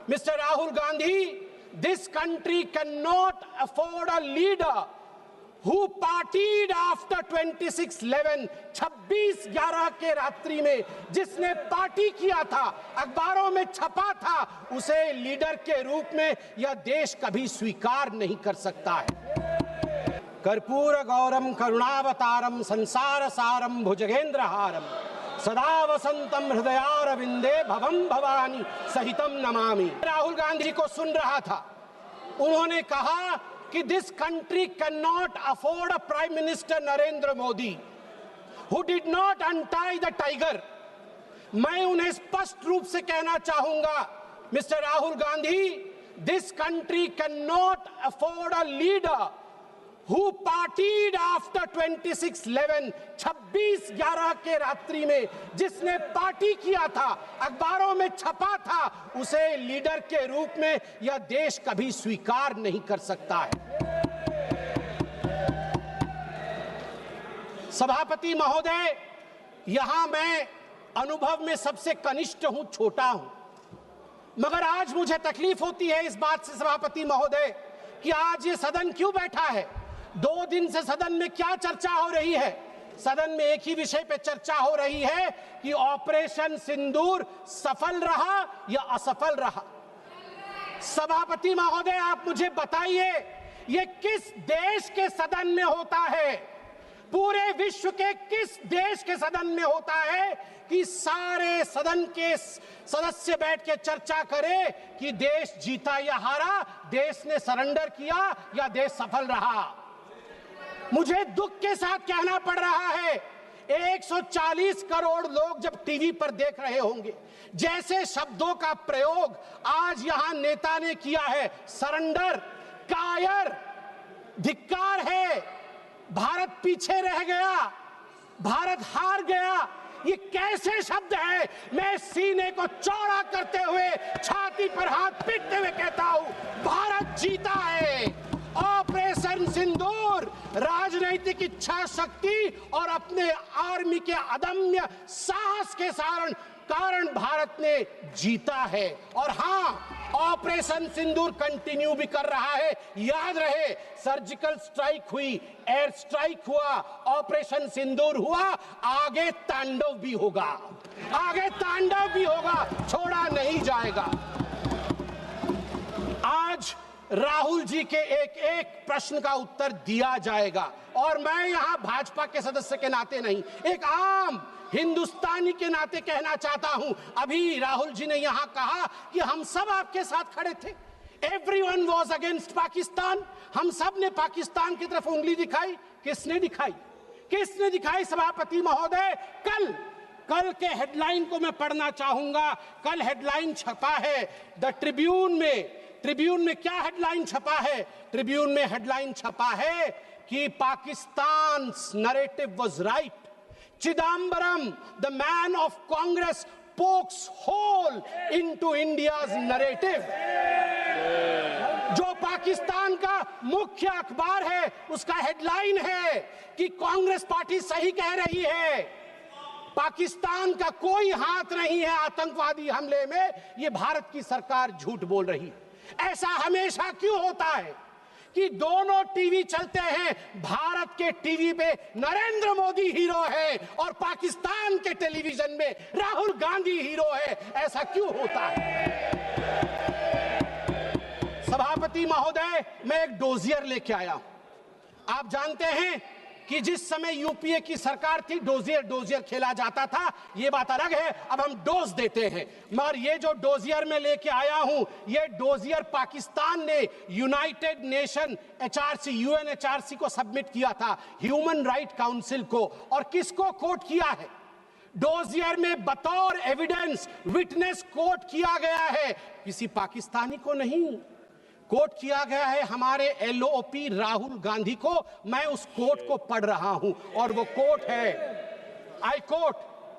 Mr. Rahul Gandhi, this country cannot afford a leader who partied after 26/11, 26/11 के रात्रि में जिसने पार्टी किया था, अखबारों में छपा था, उसे लीडर के रूप में यह देश कभी स्वीकार नहीं कर सकता है। कर्पूर गौरम करुणावतारम संसार सारम भुजगेंद्रहारम सदा वसंतम हृदयारविंदे भवम भवानी सहितम नमामि। राहुल गांधी को सुन रहा था, उन्होंने कहा कि this country can not afford a prime minister Narendra Modi who did not untie the tiger. मैं उन्हें स्पष्ट रूप से कहना चाहूंगा, mister Rahul Gandhi, this country can not afford a leader who partied after 26/11, 26/11 के रात्रि में जिसने पार्टी किया था, अखबारों में छपा था, उसे लीडर के रूप में यह देश कभी स्वीकार नहीं कर सकता है। सभापति महोदय, यहां मैं अनुभव में सबसे कनिष्ठ हूं, छोटा हूं, मगर आज मुझे तकलीफ होती है इस बात से सभापति महोदय कि आज ये सदन क्यों बैठा है। 2 दिन से सदन में क्या चर्चा हो रही है? सदन में एक ही विषय पे चर्चा हो रही है कि ऑपरेशन सिंदूर सफल रहा या असफल रहा। सभापति महोदय, आप मुझे बताइए, ये किस देश के सदन में होता है? पूरे विश्व के किस देश के सदन में होता है कि सारे सदन के सदस्य बैठ के चर्चा करें कि देश जीता या हारा, देश ने सरेंडर किया या देश सफल रहा? मुझे दुख के साथ कहना पड़ रहा है, 140 करोड़ लोग जब टीवी पर देख रहे होंगे, जैसे शब्दों का प्रयोग आज यहां नेता ने किया है, सरेंडर, कायर, धिक्कार है, भारत पीछे रह गया, भारत हार गया, ये कैसे शब्द है? मैं सीने को चौड़ा करते हुए, छाती पर हाथ पीटते हुए कहता हूं, भारत जीता है। ऑपरेशन सिंदूर राजनीतिक इच्छा शक्ति और अपने आर्मी के अदम्य साहस के कारण भारत ने जीता है। और हाँ, ऑपरेशन सिंदूर कंटिन्यू भी कर रहा है। याद रहे, सर्जिकल स्ट्राइक हुई, एयर स्ट्राइक हुआ, ऑपरेशन सिंदूर हुआ, आगे तांडव भी होगा, आगे तांडव भी होगा, छोड़ा नहीं जाएगा। आज राहुल जी के एक एक प्रश्न का उत्तर दिया जाएगा और मैं यहां भाजपा के सदस्य के नाते नहीं, एक आम हिंदुस्तानी के नाते कहना चाहता हूं। अभी राहुल जी ने यहां कहा कि हम सब आपके साथ खड़े थे, एवरीवन वाज अगेंस्ट पाकिस्तान, हम सब ने पाकिस्तान की तरफ उंगली दिखाई। किसने दिखाई? किसने दिखाई सभापति महोदय? कल के हेडलाइन को मैं पढ़ना चाहूंगा। कल हेडलाइन छपा है द ट्रिब्यून में। ट्रिब्यून में क्या हेडलाइन छपा है? ट्रिब्यून में हेडलाइन छपा है कि Pakistan narrative was right, Chidambaram the man of Congress pokes hole into India's narrative. जो पाकिस्तान का मुख्य अखबार है, उसका हेडलाइन है कि कांग्रेस पार्टी सही कह रही है, पाकिस्तान का कोई हाथ नहीं है आतंकवादी हमले में, ये भारत की सरकार झूठ बोल रही है। ऐसा हमेशा क्यों होता है कि दोनों टीवी चलते हैं, भारत के टीवी पे नरेंद्र मोदी हीरो है और पाकिस्तान के टेलीविजन में राहुल गांधी हीरो है? ऐसा क्यों होता है? सभापति महोदय, मैं एक डोजियर लेके आया हूं। आप जानते हैं कि जिस समय यूपीए की सरकार थी, डोजियर खेला जाता था, ये बात अलग है, अब हम डोज देते हैं। मगर ये जो डोजियर में लेके आया हूं, ये डोजियर पाकिस्तान ने यूनाइटेड नेशन एचआरसी, यूएनएचआरसी को सबमिट किया था, ह्यूमन राइट काउंसिल को। और किसको कोट किया है? डोजियर में बतौर एविडेंस, विटनेस कोट किया गया है, किसी पाकिस्तानी को नहीं, कोट किया गया है हमारे एलओपी राहुल गांधी को। मैं उस कोट को पढ़ रहा हूं और वो कोट है, I quote,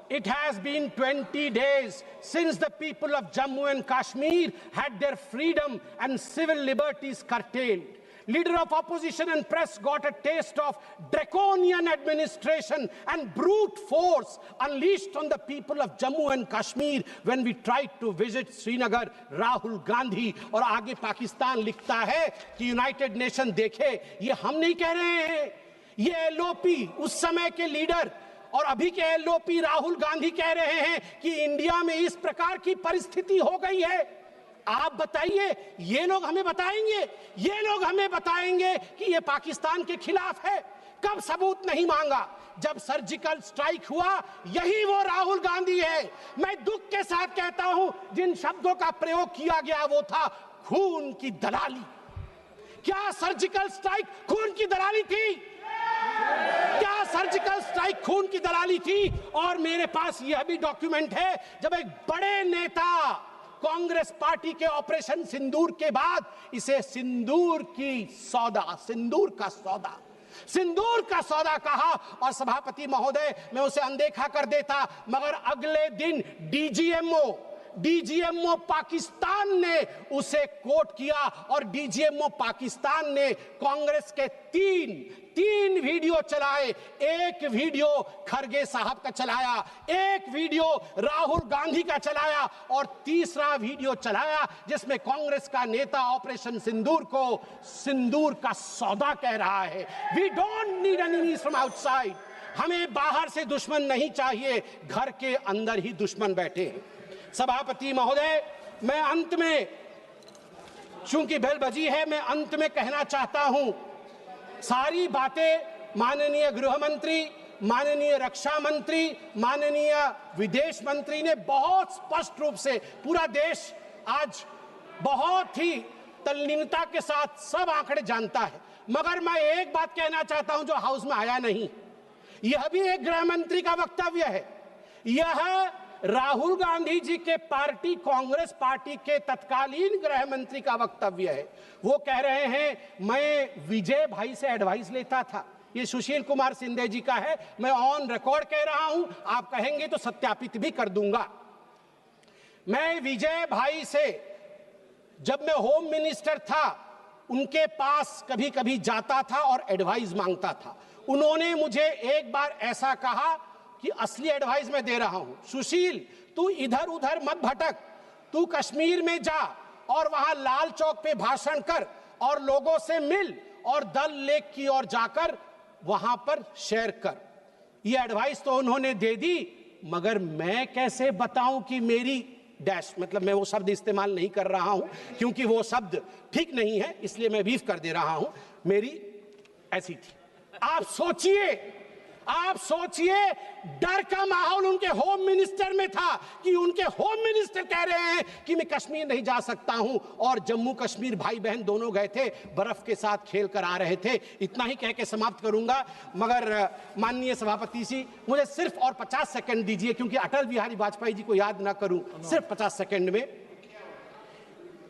It has been 20 days since the people of Jammu and Kashmir had their freedom and civil liberties curtailed. Leader of opposition and press got a taste of draconian administration and brute force unleashed on the people of Jammu and Kashmir when we tried to visit Srinagar. Rahul Gandhi और आगे पाकिस्तान लिखता है कि United nation देखे, ये हम नहीं कह रहे हैं, ये एलओपी उस समय के लीडर और अभी के एलओपी राहुल गांधी कह रहे हैं कि इंडिया में इस प्रकार की परिस्थिति हो गई है। आप बताइए, ये लोग हमें बताएंगे कि ये पाकिस्तान के खिलाफ है। कब सबूत नहीं मांगा? जब सर्जिकल स्ट्राइक हुआ, यही वो राहुल गांधी है। मैं दुख के साथ कहता हूं, जिन शब्दों का प्रयोग किया गया वो था खून की दलाली। क्या सर्जिकल स्ट्राइक खून की दलाली थी? क्या सर्जिकल स्ट्राइक खून की दलाली थी? और मेरे पास यह भी डॉक्यूमेंट है, जब एक बड़े नेता कांग्रेस पार्टी के ऑपरेशन सिंदूर के बाद इसे सिंदूर का सौदा कहा और सभापति महोदय मैं उसे अनदेखा कर देता, मगर अगले दिन डीजीएमओ पाकिस्तान ने उसे कोट किया और डीजीएमओ पाकिस्तान ने कांग्रेस के तीन वीडियो चलाए। एक वीडियो खरगे साहब का चलाया, एक वीडियो राहुल गांधी का चलाया और तीसरा वीडियो चलाया जिसमें कांग्रेस का नेता ऑपरेशन सिंदूर को सिंदूर का सौदा कह रहा है। We don't need enemies from outside. हमें बाहर से दुश्मन नहीं चाहिए, घर के अंदर ही दुश्मन बैठे हैं। सभापति महोदय, मैं अंत में, चूंकि बेल बजी है, मैं अंत में कहना चाहता हूं, सारी बातें माननीय गृह मंत्री, माननीय रक्षा मंत्री, माननीय विदेश मंत्री ने बहुत स्पष्ट रूप से, पूरा देश आज बहुत ही तल्लीनता के साथ सब आंकड़े जानता है, मगर मैं एक बात कहना चाहता हूं जो हाउस में आया नहीं। यह भी एक गृह मंत्री का वक्तव्य है। यह राहुल गांधी जी के पार्टी कांग्रेस पार्टी के तत्कालीन गृह मंत्री का वक्तव्य है। वो कह रहे हैं, मैं विजय भाई से एडवाइस लेता था। ये सुशील कुमार सिंधे जी का है, मैं ऑन रिकॉर्ड कह रहा हूं, आप कहेंगे तो सत्यापित भी कर दूंगा। मैं विजय भाई से, जब मैं होम मिनिस्टर था, उनके पास कभी कभी जाता था और एडवाइस मांगता था। उन्होंने मुझे एक बार ऐसा कहा कि असली एडवाइस मैं दे रहा हूं, सुशील तू इधर उधर मत भटक, तू कश्मीर में जा और वहां लाल चौक पे भाषण कर और लोगों से मिल और दल लेक की ओर जाकर वहां पर शेयर कर। ये एडवाइस तो उन्होंने दे दी, मगर मैं कैसे बताऊं कि मेरी डैश, मतलब मैं वो शब्द इस्तेमाल नहीं कर रहा हूं क्योंकि वो शब्द ठीक नहीं है, इसलिए मैं बीफ कर दे रहा हूं, मेरी ऐसी थी। आप सोचिए डर का माहौल उनके होम मिनिस्टर में था कि उनके होम मिनिस्टर कह रहे हैं कि मैं कश्मीर नहीं जा सकता हूं, और जम्मू कश्मीर भाई बहन दोनों गए थे, बर्फ के साथ खेल कर आ रहे थे। इतना ही कह के समाप्त करूंगा, मगर माननीय सभापति जी मुझे सिर्फ और 50 सेकंड दीजिए, क्योंकि अटल बिहारी वाजपेयी जी को याद ना करूं, सिर्फ 50 सेकंड में।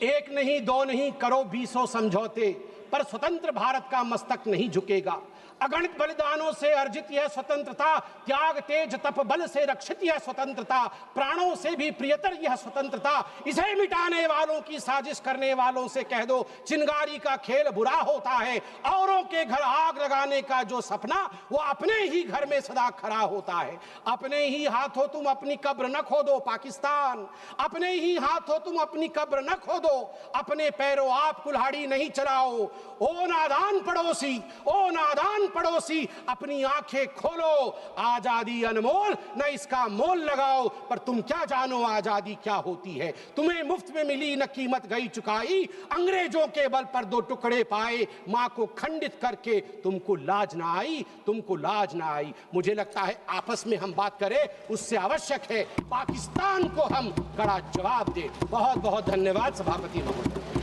एक नहीं दो नहीं करो 20 समझौते, पर स्वतंत्र भारत का मस्तक नहीं झुकेगा। अगणित बलिदानों से अर्जित यह स्वतंत्रता, त्याग तेज तप बल से रक्षित यह स्वतंत्रता, प्राणों से भी प्रियतर यह स्वतंत्रता। इसे मिटाने वालों की साजिश करने वालों से कह दो, चिंगारी का खेल बुरा होता है। औरों के घर आग लगाने का जो सपना, वो अपने ही घर में सदा खड़ा होता है। अपने ही हाथों तुम अपनी कब्र न खोदो पाकिस्तान, अपने ही हाथों तुम अपनी कब्र न खोदो, अपने पैरों आप कुल्हाड़ी नहीं चलाओ। ओ नादान पड़ोसी, अपनी आंखें खोलो, आजादी अनमोल, न इसका मोल लगाओ। पर तुम क्या जानो आजादी क्या होती है, तुम्हें मुफ्त में मिली न कीमत गई चुकाई। अंग्रेजों के बल पर 2 टुकड़े पाए, मां को खंडित करके तुमको लाज ना आई। मुझे लगता है आपस में हम बात करें, उससे आवश्यक है पाकिस्तान को हम कड़ा जवाब दें। बहुत बहुत धन्यवाद सभापति महोदय।